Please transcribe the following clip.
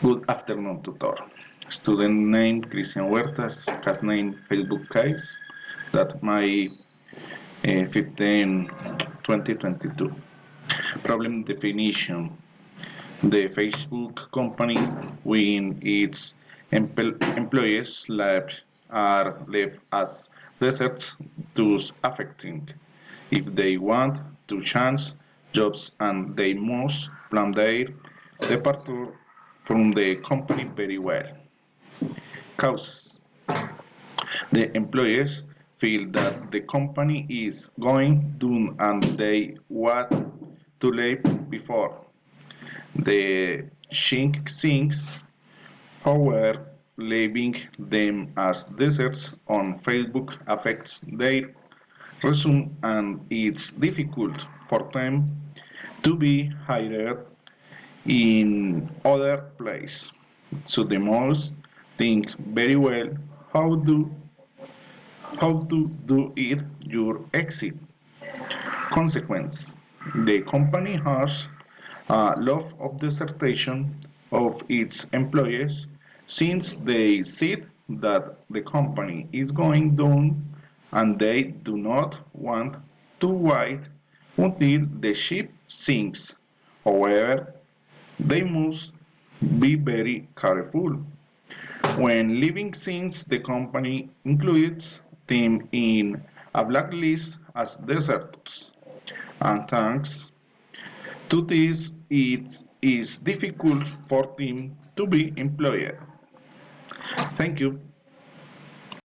Good afternoon, tutor. Student name Christian Huertas has named Facebook case that my 15 2022. Problem definition. The Facebook company when its employees are left as deserts, thus affecting if they want to change jobs and they must plan their departure from the company very well. Causes. The employees feel that the company is going down and they want to leave before the sinks. However, leaving them as deserts on Facebook affects their resume and it's difficult for them to be hired in other place. So the most think very well how do how to do it your exit. Consequence. The company has a lot of desertion of its employees since they see that the company is going down and they do not want to wait until the ship sinks. However, they must be very careful when leaving since the company includes them in a blacklist as deserters. And thanks to this, it is difficult for them to be employed. Thank you.